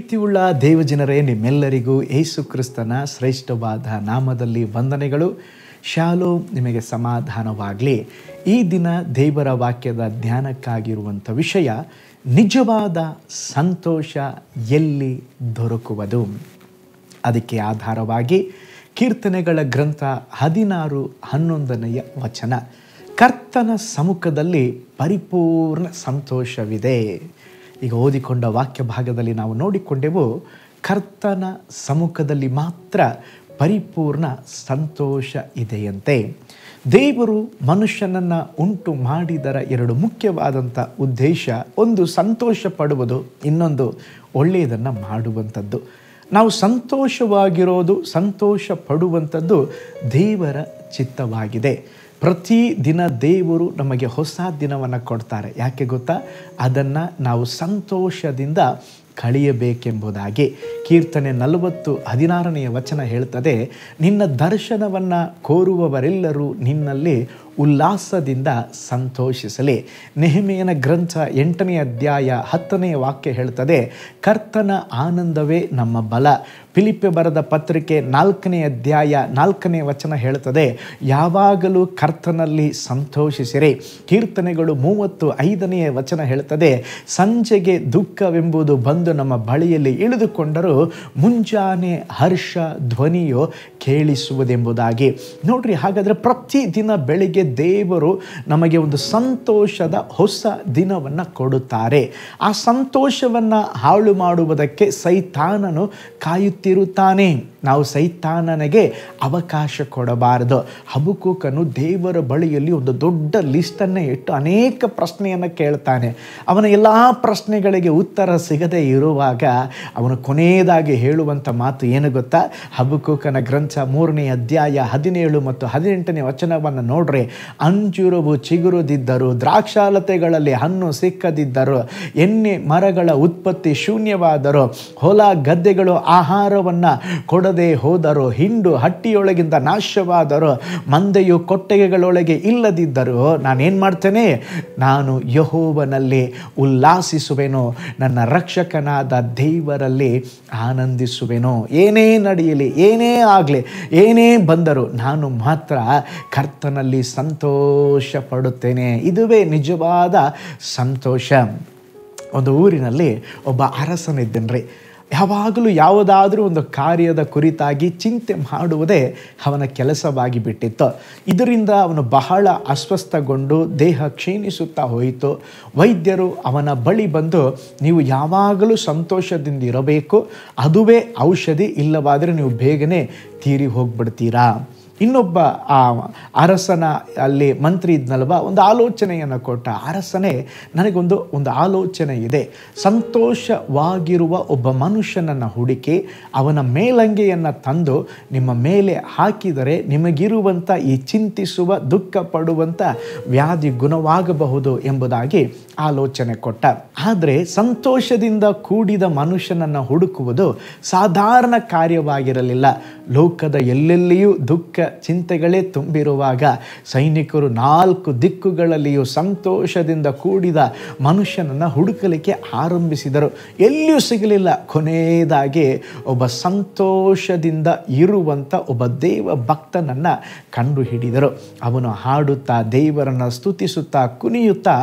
ಪ್ರೀತಿಯುಳ್ಳ ದೇವಜನರೇ, ನಿಮ್ಮೆಲ್ಲರಿಗೂ ಯೇಸು ಕ್ರಿಸ್ತನ ಶ್ರೇಷ್ಠವಾದ ನಾಮದಲ್ಲಿ ವಂದನೆಗಳು. ಶಾಲೋಮ್, ನಿಮಗೆ ಸಮಾಧಾನವಾಗಲಿ. ಈ ದಿನ ದೇವರ ವಾಕ್ಯದ ಧ್ಯಾನಕ್ಕಾಗಿರುವಂಥ ವಿಷಯ, ನಿಜವಾದ ಸಂತೋಷ ಎಲ್ಲಿ ದೊರಕುವುದು. ಅದಕ್ಕೆ ಆಧಾರವಾಗಿ ಕೀರ್ತನೆಗಳ ಗ್ರಂಥ 16:11 ವಚನ, ಕರ್ತನ ಸಮ್ಮುಖದಲ್ಲಿ ಪರಿಪೂರ್ಣ ಸಂತೋಷವಿದೆ. ಈಗ ಓದಿಕೊಂಡ ವಾಕ್ಯ ಭಾಗದಲ್ಲಿ ನಾವು ನೋಡಿಕೊಂಡೆವು, ಕರ್ತನ ಸಮ್ಮುಖದಲ್ಲಿ ಮಾತ್ರ ಪರಿಪೂರ್ಣ ಸಂತೋಷ ಇದೆಯಂತೆ. ದೇವರು ಮನುಷ್ಯನನ್ನು ಉಂಟು ಮಾಡಿದರ ಎರಡು ಮುಖ್ಯವಾದಂಥ ಉದ್ದೇಶ, ಒಂದು ಸಂತೋಷ ಪಡುವುದು, ಇನ್ನೊಂದು ಒಳ್ಳೆಯದನ್ನು ಮಾಡುವಂಥದ್ದು. ನಾವು ಸಂತೋಷವಾಗಿರೋದು, ಸಂತೋಷ ಪಡುವಂಥದ್ದು ದೇವರ ಚಿತ್ತವಾಗಿದೆ. ಪ್ರತಿದಿನ ದೇವರು ನಮಗೆ ಹೊಸ ದಿನವನ್ನು ಕೊಡ್ತಾರೆ. ಯಾಕೆ ಗೊತ್ತಾ? ಅದನ್ನು ನಾವು ಸಂತೋಷದಿಂದ ಕಳೆಯಬೇಕೆಂಬುದಾಗಿ. ಕೀರ್ತನೆ 40:16 ವಚನ ಹೇಳ್ತದೆ, ನಿನ್ನ ದರ್ಶನವನ್ನು ಕೋರುವವರೆಲ್ಲರೂ ನಿನ್ನಲ್ಲಿ ಉಲ್ಲಾಸದಿಂದ ಸಂತೋಷಿಸಲಿ. ನೆಹೆಮೀಯನ ಗ್ರಂಥ 8ನೇ ಅಧ್ಯಾಯ 10ನೇ ವಾಕ್ಯ ಹೇಳ್ತದೆ, ಕರ್ತನ ಆನಂದವೇ ನಮ್ಮ ಬಲ. ಫಿಲಿಪ್ಪಿ ಬರೆದ ಪತ್ರಿಕೆ 4ನೇ ಅಧ್ಯಾಯ 4ನೇ ವಚನ ಹೇಳ್ತದೆ, ಯಾವಾಗಲೂ ಕರ್ತನಲ್ಲಿ ಸಂತೋಷಿಸಿರಿ. ಕೀರ್ತನೆಗಳು 35ನೇ ವಚನ ಹೇಳ್ತದೆ, ಸಂಜೆಗೆ ದುಃಖವೆಂಬುದು ಬಂದು ನಮ್ಮ ಬಳಿಯಲ್ಲಿ ಇಳಿದುಕೊಂಡರೂ ಮುಂಜಾನೆ ಹರ್ಷ ಧ್ವನಿಯು ಕೇಳಿಸುವುದೆಂಬುದಾಗಿ. ನೋಡ್ರಿ, ಹಾಗಾದರೆ ಪ್ರತಿದಿನ ಬೆಳಿಗ್ಗೆ ದೇವರು ನಮಗೆ ಒಂದು ಸಂತೋಷದ ಹೊಸ ದಿನವನ್ನು ಕೊಡುತ್ತಾರೆ. ಆ ಸಂತೋಷವನ್ನು ಹಾಳು ಮಾಡುವುದಕ್ಕೆ ಸೈತಾನನು ಕಾಯುತ್ತಿರುತ್ತಾನೆ. ನಾವು ಸೈತಾನನಿಗೆ ಅವಕಾಶ ಕೊಡಬಾರದು. ಹಬಕ್ಕೂಕನು ದೇವರ ಬಳಿಯಲ್ಲಿ ಒಂದು ದೊಡ್ಡ ಲಿಸ್ಟನ್ನು ಇಟ್ಟು ಅನೇಕ ಪ್ರಶ್ನೆಯನ್ನು ಕೇಳ್ತಾನೆ. ಅವನ ಎಲ್ಲ ಪ್ರಶ್ನೆಗಳಿಗೆ ಉತ್ತರ ಸಿಗದೇ ಇರುವಾಗ ಅವನು ಕೊನೆಯದಾಗಿ ಹೇಳುವಂಥ ಮಾತು ಏನು ಗೊತ್ತಾ? ಹಬಕ್ಕೂಕನ ಗ್ರಂಥ 3ನೇ ಅಧ್ಯಾಯ 17 ಮತ್ತು 18ನೇ ವಚನವನ್ನು ನೋಡ್ರಿ. ಅಂಜೂರವು ಚಿಗುರುದಿದ್ದರು, ದ್ರಾಕ್ಷಾಲತೆಗಳಲ್ಲಿ ಹಣ್ಣು ಸಿಕ್ಕದಿದ್ದರು, ಎಣ್ಣೆ ಮರಗಳ ಉತ್ಪತ್ತಿ ಶೂನ್ಯವಾದರು, ಹೊಲ ಗದ್ದೆಗಳು ಆಹಾರವನ್ನು ಕೊಡದೆ ಹೋದರು, ಹಿಂಡು ಹಟ್ಟಿಯೊಳಗಿಂದ ನಾಶವಾದರು, ಮಂದೆಯು ಕೊಟ್ಟಿಗೆಗಳೊಳಗೆ ಇಲ್ಲದಿದ್ದರು, ನಾನೇನು ಮಾಡ್ತೇನೆ? ನಾನು ಯೆಹೋವನಲ್ಲಿ ಉಲ್ಲಾಸಿಸುವೆನು, ನನ್ನ ರಕ್ಷಕನಾದ ದೇವರಲ್ಲಿ ಆನಂದಿಸುವೆನು. ಏನೇ ನಡೆಯಲಿ, ಏನೇ ಆಗಲಿ, ಏನೇ ಬಂದರೂ ನಾನು ಮಾತ್ರ ಕರ್ತನಲ್ಲಿ ಸಂತೋಷ ಪಡುತ್ತೇನೆ. ಇದುವೇ ನಿಜವಾದ ಸಂತೋಷ. ಒಂದು ಊರಿನಲ್ಲಿ ಒಬ್ಬ ಅರಸನಿದ್ದನ್ರಿ. ಯಾವಾಗಲೂ ಯಾವುದಾದ್ರೂ ಒಂದು ಕಾರ್ಯದ ಕುರಿತಾಗಿ ಚಿಂತೆ ಮಾಡುವುದೇ ಅವನ ಕೆಲಸವಾಗಿ ಬಿಟ್ಟಿತ್ತು. ಇದರಿಂದ ಅವನು ಬಹಳ ಅಸ್ವಸ್ಥಗೊಂಡು ದೇಹ ಕ್ಷೀಣಿಸುತ್ತಾ ಹೋಯಿತು. ವೈದ್ಯರು ಅವನ ಬಳಿ ಬಂದು, ನೀವು ಯಾವಾಗಲೂ ಸಂತೋಷದಿಂದ ಇರಬೇಕು, ಅದುವೇ ಔಷಧಿ, ಇಲ್ಲವಾದರೆ ನೀವು ಬೇಗನೆ ತೀರಿ ಹೋಗ್ಬಿಡ್ತೀರಾ. ಇನ್ನೊಬ್ಬ ಆ ಅರಸನ ಅಲ್ಲಿ ಮಂತ್ರಿ ಇದ್ನಲ್ವ, ಒಂದು ಆಲೋಚನೆಯನ್ನು ಕೊಟ್ಟ. ಅರಸನೇ, ನನಗೊಂದು ಆಲೋಚನೆ ಇದೆ. ಸಂತೋಷವಾಗಿರುವ ಒಬ್ಬ ಮನುಷ್ಯನನ್ನು ಹುಡುಕಿ ಅವನ ಮೇಲಂಗೆಯನ್ನು ತಂದು ನಿಮ್ಮ ಮೇಲೆ ಹಾಕಿದರೆ ನಿಮಗಿರುವಂಥ ಈ ಚಿಂತಿಸುವ, ದುಃಖ ಪಡುವಂಥ ವ್ಯಾಧಿ ಗುಣವಾಗಬಹುದು ಎಂಬುದಾಗಿ ಆಲೋಚನೆ ಕೊಟ್ಟ. ಆದರೆ ಸಂತೋಷದಿಂದ ಕೂಡಿದ ಮನುಷ್ಯನನ್ನು ಹುಡುಕುವುದು ಸಾಧಾರಣ ಕಾರ್ಯವಾಗಿರಲಿಲ್ಲ. ಲೋಕದ ಎಲ್ಲೆಲ್ಲಿಯೂ ದುಃಖ ಚಿಂತೆಗಳೇ ತುಂಬಿರುವಾಗ ಸೈನಿಕರು 4 ದಿಕ್ಕುಗಳಲ್ಲಿಯೂ ಸಂತೋಷದಿಂದ ಕೂಡಿದ ಮನುಷ್ಯನನ್ನು ಹುಡುಕಲಿಕ್ಕೆ ಆರಂಭಿಸಿದರು. ಎಲ್ಲಿಯೂ ಸಿಗಲಿಲ್ಲ. ಕೊನೆಯದಾಗಿ ಒಬ್ಬ ಸಂತೋಷದಿಂದ ಇರುವಂಥ ಒಬ್ಬ ದೇವ ಭಕ್ತನನ್ನು ಕಂಡುಹಿಡಿದರು. ಅವನು ಹಾಡುತ್ತಾ, ದೇವರನ್ನು ಸ್ತುತಿಸುತ್ತಾ, ಕುಣಿಯುತ್ತಾ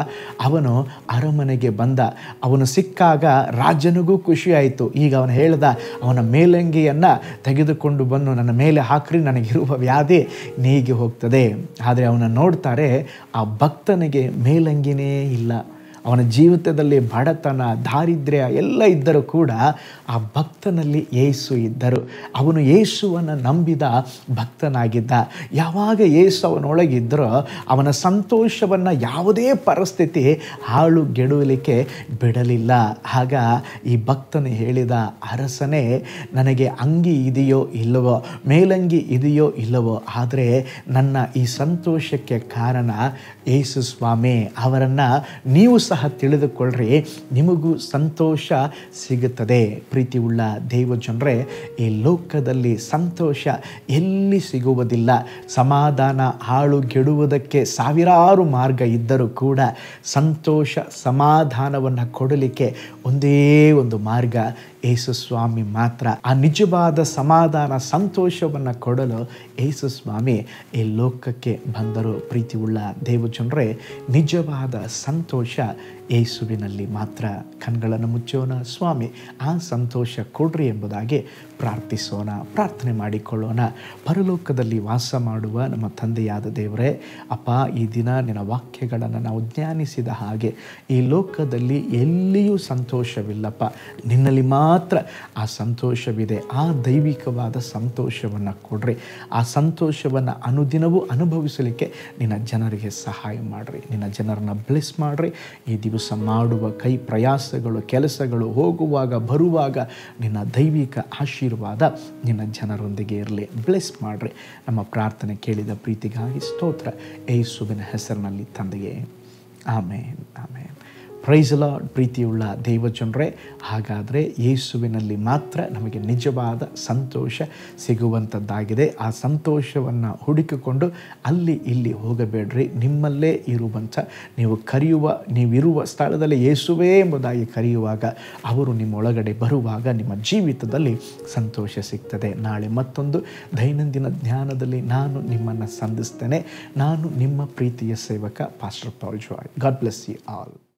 ಅವನು ಅರಮನೆಗೆ ಬಂದ. ಅವನು ಸಿಕ್ಕಾಗ ರಾಜನಿಗೂ ಖುಷಿಯಾಯಿತು. ಈಗ ಅವನು ಹೇಳ್ದ, ಅವನ ಮೇಲಂಗಿಯನ್ನು ತೆಗೆದುಕೊಂಡು ಬಂದು ನನ್ನ ಮೇಲೆ ಹಾಕ್ರಿ, ನನಗಿರುವ ವ್ಯಾಧಿ ನೀಗಿ ಹೋಗ್ತದೆ. ಆದರೆ ಅವನ ನೋಡ್ತಾರೆ, ಆ ಭಕ್ತನಿಗೆ ಮೇಲಂಗಿನೇ ಇಲ್ಲ. ಅವನ ಜೀವಿತದಲ್ಲಿ ಬಡತನ, ದಾರಿದ್ರ್ಯ ಎಲ್ಲ ಇದ್ದರೂ ಕೂಡ ಆ ಭಕ್ತನಲ್ಲಿ ಯೇಸು ಇದ್ದರು. ಅವನು ಯೇಸುವನ್ನು ನಂಬಿದ ಭಕ್ತನಾಗಿದ್ದ. ಯಾವಾಗ ಯೇಸು ಅವನೊಳಗಿದ್ದರೋ ಅವನ ಸಂತೋಷವನ್ನು ಯಾವುದೇ ಪರಿಸ್ಥಿತಿ ಹಾಳುಗೆಡುವಲಿಕ್ಕೆ ಬಿಡಲಿಲ್ಲ. ಆಗ ಈ ಭಕ್ತನು ಹೇಳಿದ, ಅರಸನೇ, ನನಗೆ ಅಂಗಿ ಇದೆಯೋ ಇಲ್ಲವೋ, ಮೇಲಂಗಿ ಇದೆಯೋ ಇಲ್ಲವೋ, ಆದರೆ ನನ್ನ ಈ ಸಂತೋಷಕ್ಕೆ ಕಾರಣ ಯೇಸು ಸ್ವಾಮಿ. ಅವರನ್ನು ನೀವು ಸಹ ತಿಳಿದುಕೊಳ್ಳ್ರಿ, ನಿಮಗೂ ಸಂತೋಷ ಸಿಗುತ್ತದೆ. ಪ್ರೀತಿಯುಳ್ಳ ದೇವಜನರೇ, ಈ ಲೋಕದಲ್ಲಿ ಸಂತೋಷ ಎಲ್ಲಿ ಸಿಗುವುದಿಲ್ಲ. ಸಮಾಧಾನ ಹಾಳುಗೆಡುವುದಕ್ಕೆ ಸಾವಿರಾರು ಮಾರ್ಗ ಇದ್ದರೂ ಕೂಡ ಸಂತೋಷ ಸಮಾಧಾನವನ್ನು ಕೊಡಲಿಕ್ಕೆ ಒಂದೇ ಒಂದು ಮಾರ್ಗ, ಯೇಸು ಸ್ವಾಮಿ ಮಾತ್ರ. ಆ ನಿಜವಾದ ಸಮಾಧಾನ ಸಂತೋಷವನ್ನು ಕೊಡಲು ಯೇಸು ಸ್ವಾಮಿ ಈ ಲೋಕಕ್ಕೆ ಬಂದರು. ಪ್ರೀತಿಯುಳ್ಳ ದೇವಜನರೇ, ನಿಜವಾದ ಸಂತೋಷ ಯೇಸುವಿನಲ್ಲಿ ಮಾತ್ರ. ಕಣ್ಗಳನ್ನು ಮುಚ್ಚೋಣ, ಸ್ವಾಮಿ ಆ ಸಂತೋಷ ಕೊಡ್ರಿ ಎಂಬುದಾಗಿ ಪ್ರಾರ್ಥಿಸೋಣ, ಪ್ರಾರ್ಥನೆ ಮಾಡಿಕೊಳ್ಳೋಣ. ಪರಲೋಕದಲ್ಲಿ ವಾಸ ಮಾಡುವ ನಮ್ಮ ತಂದೆಯಾದ ದೇವರೇ, ಅಪ್ಪ, ಈ ದಿನ ನಿನ್ನ ವಾಕ್ಯಗಳನ್ನು ನಾವು ಧ್ಯಾನಿಸಿದ ಹಾಗೆ ಈ ಲೋಕದಲ್ಲಿ ಎಲ್ಲಿಯೂ ಸಂತೋಷವಿಲ್ಲಪ್ಪ, ನಿನ್ನಲ್ಲಿ ಮಾತ್ರ ಆ ಸಂತೋಷವಿದೆ. ಆ ದೈವಿಕವಾದ ಸಂತೋಷವನ್ನು ಕೊಡ್ರಿ. ಆ ಸಂತೋಷವನ್ನು ಅನುದಿನವೂ ಅನುಭವಿಸಲಿಕ್ಕೆ ನಿನ್ನ ಜನರಿಗೆ ಸಹಾಯ ಮಾಡಿರಿ. ನಿನ್ನ ಜನರನ್ನು ಬ್ಲೆಸ್ ಮಾಡಿರಿ. ಈ ದಿವಸ ಮಾಡುವ ಕೈ ಪ್ರಯಾಸಗಳು, ಕೆಲಸಗಳು, ಹೋಗುವಾಗ ಬರುವಾಗ ನಿನ್ನ ದೈವಿಕ ಆಶೀರ್ವಾದ ನಿನ್ನ ಜನರೊಂದಿಗೆ ಇರಲಿ. ಬ್ಲೆಸ್ ಮಾಡಿರಿ. ನಮ್ಮ ಪ್ರಾರ್ಥನೆ ಕೇಳಿದ ಪ್ರೀತಿಗಾಗಿ ಸ್ತೋತ್ರ, ಯೇಸುವಿನ ಹೆಸರಿನಲ್ಲಿ ತಂದೆಯೇ, amen, amen. Praise the Lord. ಪ್ರೀತಿಯುಳ್ಳ ದೇವಜನರೇ, ಹಾಗಾದರೆ ಯೇಸುವಿನಲ್ಲಿ ಮಾತ್ರ ನಮಗೆ ನಿಜವಾದ ಸಂತೋಷ ಸಿಗುವಂಥದ್ದಾಗಿದೆ. ಆ ಸಂತೋಷವನ್ನು ಹುಡುಕಿಕೊಂಡು ಅಲ್ಲಿ ಇಲ್ಲಿ ಹೋಗಬೇಡ್ರಿ. ನಿಮ್ಮಲ್ಲೇ ಇರುವಂಥ ನೀವಿರುವ ಸ್ಥಳದಲ್ಲಿ ಯೇಸುವೇ ಎಂಬುದಾಗಿ ಕರೆಯುವಾಗ ಅವರು ನಿಮ್ಮೊಳಗಡೆ ಬರುವಾಗ ನಿಮ್ಮ ಜೀವಿತದಲ್ಲಿ ಸಂತೋಷ ಸಿಗ್ತದೆ. ನಾಳೆ ಮತ್ತೊಂದು ದೈನಂದಿನ ಧ್ಯಾನದಲ್ಲಿ ನಾನು ನಿಮ್ಮನ್ನು ಸಂಧಿಸ್ತೇನೆ. ನಾನು ನಿಮ್ಮ ಪ್ರೀತಿಯ ಸೇವಕ pastor Paul Joy. God bless you all.